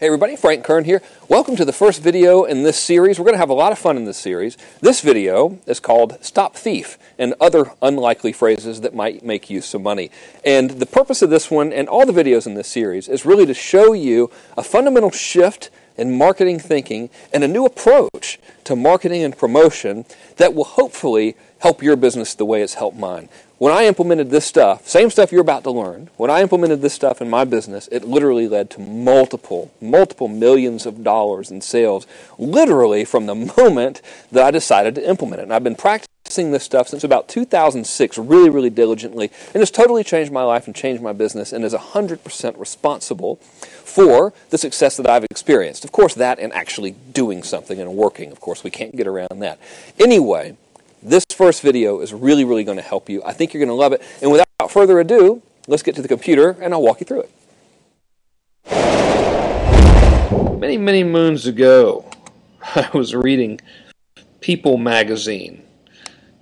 Hey everybody, Frank Kern here. Welcome to the first video in this series. We're going to have a lot of fun in this series. This video is called Stop Thief and Other Unlikely Phrases That Might Make You Some Money. And the purpose of this one and all the videos in this series is really to show you a fundamental shift in marketing thinking and a new approach to marketing and promotion that will hopefully help your business the way it's helped mine. When I implemented this stuff, same stuff you're about to learn, when I implemented this stuff in my business, it literally led to multiple millions of dollars in sales, literally from the moment that I decided to implement it. And I've been practicing this stuff since about 2006, really diligently, and it's totally changed my life and changed my business and is 100% responsible for the success that I've experienced. Of course, that and actually doing something and working. Of course, we can't get around that. Anyway, this first video is really going to help you. I think you're going to love it. And without further ado, let's get to the computer and I'll walk you through it. Many moons ago, I was reading People magazine.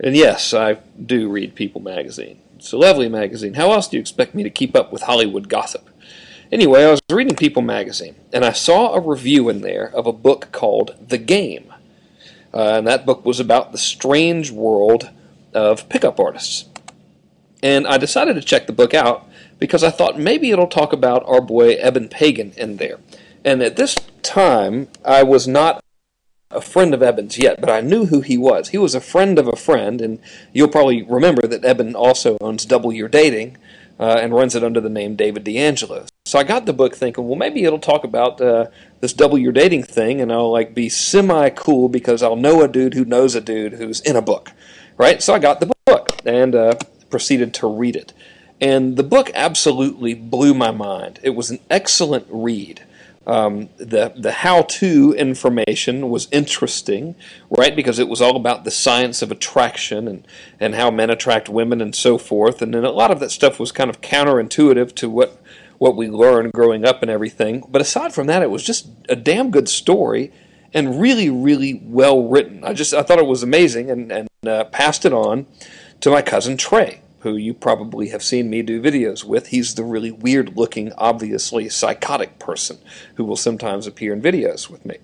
And yes, I do read People magazine. It's a lovely magazine. How else do you expect me to keep up with Hollywood gossip? Anyway, I was reading People magazine, and I saw a review in there of a book called The Game. And that book was about the strange world of pickup artists. And I decided to check the book out because I thought maybe it'll talk about our boy Eben Pagan in there. And at this time, I was not a friend of Eben's yet, but I knew who he was. He was a friend of a friend, and you'll probably remember that Eben also owns Double Your Dating and runs it under the name David D'Angelo. So I got the book thinking, well, maybe it'll talk about this Double Your Dating thing, and I'll be semi-cool because I'll know a dude who knows a dude who's in a book, right? So I got the book and proceeded to read it. And the book absolutely blew my mind. It was an excellent read. The how-to information was interesting, right? Because it was all about the science of attraction and how men attract women and so forth. And then a lot of that stuff was kind of counterintuitive to what we learned growing up and everything. But aside from that, it was just a damn good story and really well written. I thought it was amazing and passed it on to my cousin Trey, who you probably have seen me do videos with. He's the really weird-looking, obviously psychotic person who will sometimes appear in videos with me.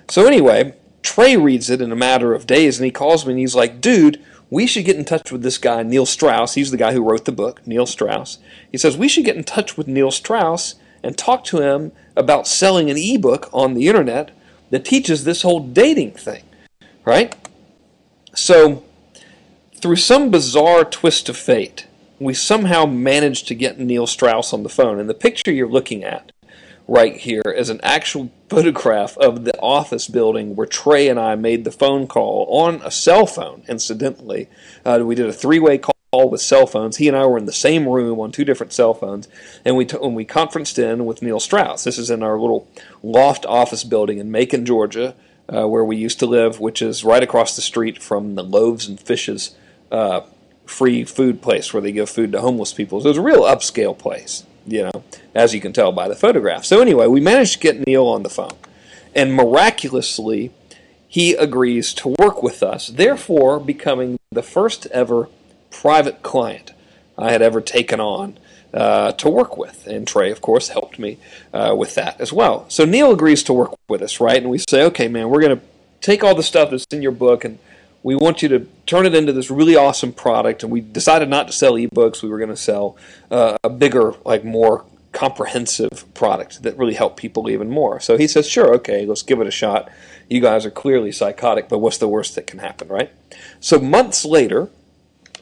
So anyway, Trey reads it in a matter of days, and he calls me and he's like, dude, we should get in touch with this guy, Neil Strauss. He's the guy who wrote the book, Neil Strauss. He says, we should get in touch with Neil Strauss and talk to him about selling an ebook on the internet that teaches this whole dating thing, right? So, through some bizarre twist of fate, we somehow managed to get Neil Strauss on the phone. And the picture you're looking at right here is an actual photograph of the office building where Trey and I made the phone call on a cell phone, incidentally. We did a three-way call with cell phones. He and I were in the same room on two different cell phones, and we conferenced in with Neil Strauss. This is in our little loft office building in Macon, Georgia, where we used to live, which is right across the street from the Loaves and Fishes free food place where they give food to homeless people. So it was a real upscale place, as you can tell by the photograph. So anyway, we managed to get Neil on the phone, and miraculously, he agrees to work with us, therefore becoming the first ever private client I had ever taken on to work with. And Trey, of course, helped me with that as well. So Neil agrees to work with us, right? And we say, okay, man, we're going to take all the stuff that's in your book and we want you to turn it into this really awesome product. And we decided not to sell ebooks. We were going to sell a bigger, more comprehensive product that really helped people even more. So he says, sure, okay, let's give it a shot. You guys are clearly psychotic, but what's the worst that can happen, right? So months later,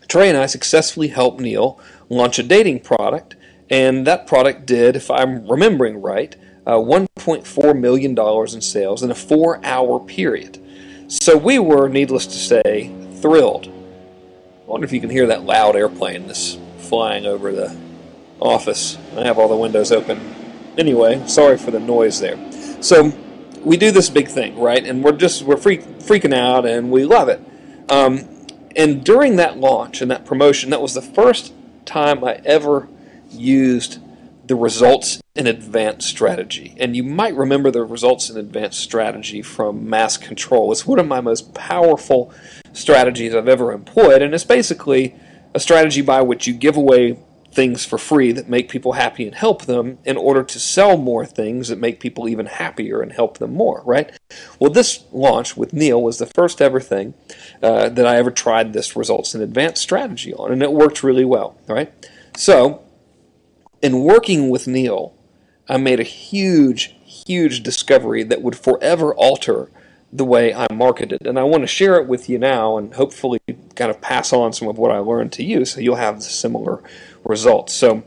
Trey and I successfully helped Neil launch a dating product. And that product did, if I'm remembering right, $1.4 million in sales in a 4-hour period. So we were, needless to say, thrilled. I wonder if you can hear that loud airplane that's flying over the office. I have all the windows open. Anyway, sorry for the noise there. So we do this big thing, right? And we're freaking out, and we love it. And during that launch and that promotion, that was the first time I ever used the results in advance strategy. And you might remember the results in advance strategy from Mass Control. It's one of my most powerful strategies I've ever employed, and it's basically a strategy by which you give away things for free that make people happy and help them in order to sell more things that make people even happier and help them more, right? Well, this launch with Neil was the first ever thing that I ever tried this results in advanced strategy on, and it worked really well, right? So, in working with Neil, I made a huge, huge discovery that would forever alter the way I marketed. And I want to share it with you now and hopefully kind of pass on some of what I learned to you so you'll have similar results. So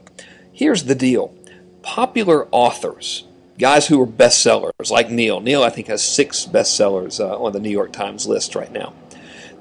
here's the deal. Popular authors, guys who are bestsellers, like Neil. Neil, I think, has 6 bestsellers on the New York Times list right now.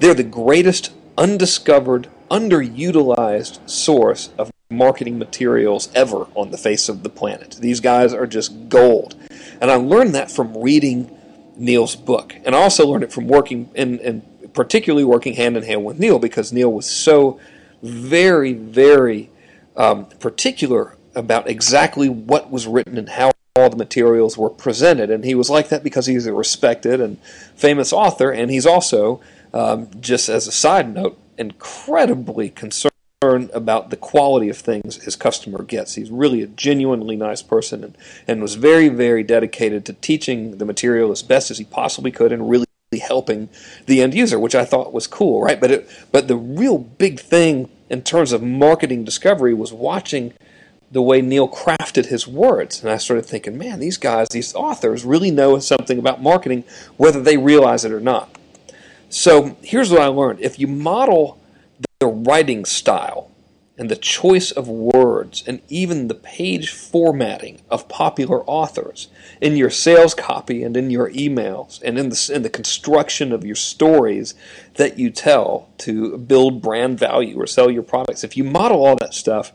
They're the greatest undiscovered, underutilized source of marketing materials ever on the face of the planet. These guys are just gold. And I learned that from reading Neil's book. And I also learned it from working, and particularly working hand in hand with Neil, because Neil was so very, very particular about exactly what was written and how all the materials were presented. And he was like that because he's a respected and famous author, and he's also, just as a side note, incredibly concerned about the quality of things his customer gets. He's really a genuinely nice person and was very, very dedicated to teaching the material as best as he possibly could and really helping the end user, which I thought was cool, right? But the real big thing in terms of marketing discovery was watching the way Neil crafted his words. And I started thinking, man, these guys, these authors really know something about marketing, whether they realize it or not. So here's what I learned. If you model the writing style and the choice of words and even the page formatting of popular authors in your sales copy and in your emails and in the construction of your stories that you tell to build brand value or sell your products, if you model all that stuff,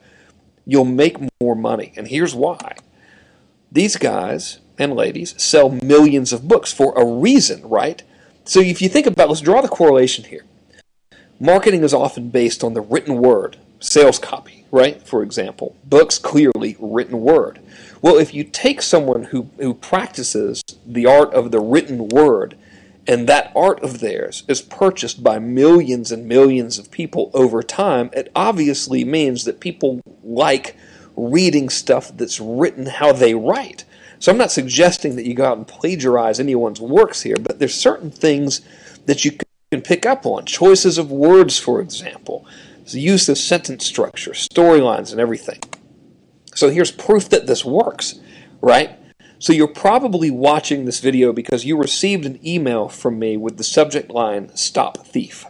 you'll make more money. And here's why. These guys and ladies sell millions of books for a reason, right? So if you think about, let's draw the correlation here. Marketing is often based on the written word, sales copy, right? For example, books, clearly written word. Well, if you take someone who practices the art of the written word, and that art of theirs is purchased by millions and millions of people over time, it obviously means that people like reading stuff that's written how they write. So I'm not suggesting that you go out and plagiarize anyone's works here, but there's certain things that you can pick up on. Choices of words, for example. The use of sentence structure, storylines, and everything. So here's proof that this works, right? So you're probably watching this video because you received an email from me with the subject line, "Stop Thief."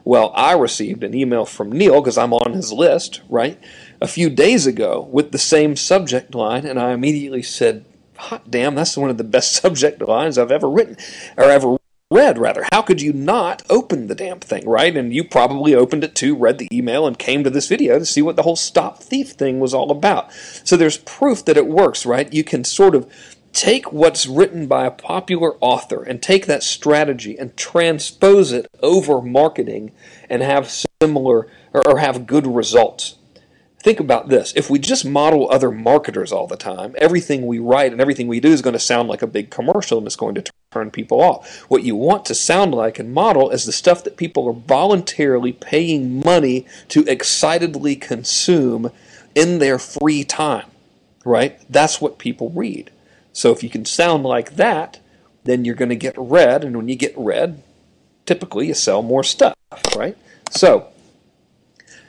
Well, I received an email from Neil, because I'm on his list, right, a few days ago with the same subject line, and I immediately said, hot damn, that's one of the best subject lines I've ever written, or ever read, rather. How could you not open the damn thing, right? And you probably opened it too, read the email, and came to this video to see what the whole Stop Thief thing was all about. So there's proof that it works, right? You can sort of take what's written by a popular author and take that strategy and transpose it over marketing and have similar or have good results. Think about this. If we just model other marketers all the time, everything we write and everything we do is going to sound like a big commercial, and it's going to turn people off. What you want to sound like and model is the stuff that people are voluntarily paying money to excitedly consume in their free time, right? That's what people read. So if you can sound like that, then you're going to get read, and when you get read, typically you sell more stuff, right? So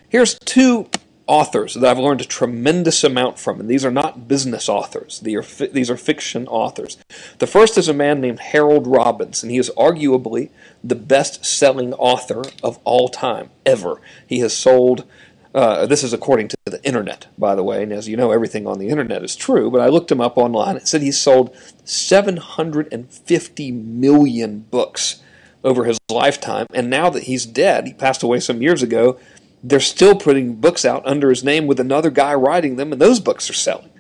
here's 2 authors that I've learned a tremendous amount from, and these are not business authors. These are fiction authors. The first is a man named Harold Robbins, and he is arguably the best-selling author of all time, ever. He has sold, this is according to the internet, by the way, and as you know, everything on the internet is true, but I looked him up online. It said he's sold 750 million books over his lifetime, and now that he's dead, he passed away some years ago, they're still putting books out under his name with another guy writing them, and those books are selling.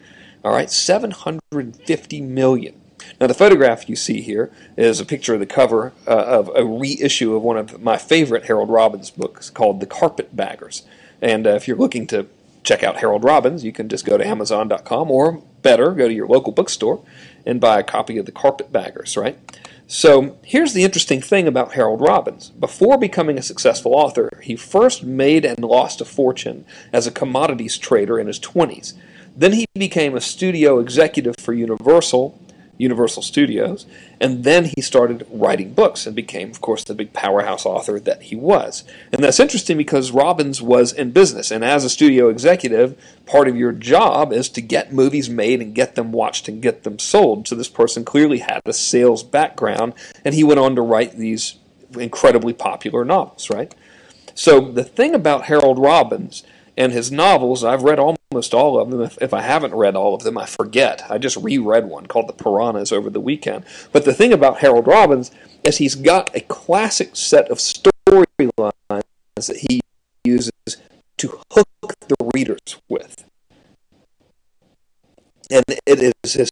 All right, 750 million. Now, the photograph you see here is a picture of the cover of a reissue of one of my favorite Harold Robbins books called The Carpetbaggers. And if you're looking to check out Harold Robbins, you can just go to Amazon.com, or better, go to your local bookstore and buy a copy of The Carpetbaggers, right? So here's the interesting thing about Harold Robbins. Before becoming a successful author, he first made and lost a fortune as a commodities trader in his 20s. Then he became a studio executive for Universal Studios, and then he started writing books and became, of course, the big powerhouse author that he was. And that's interesting because Robbins was in business, and as a studio executive, part of your job is to get movies made and get them watched and get them sold. So this person clearly had a sales background, and he went on to write these incredibly popular novels, right? So the thing about Harold Robbins and his novels, I've read almost all of them. If I haven't read all of them, I forget. I just reread one called The Piranhas over the weekend. But the thing about Harold Robbins is he's got a classic set of storylines that he uses to hook the readers with. And it is his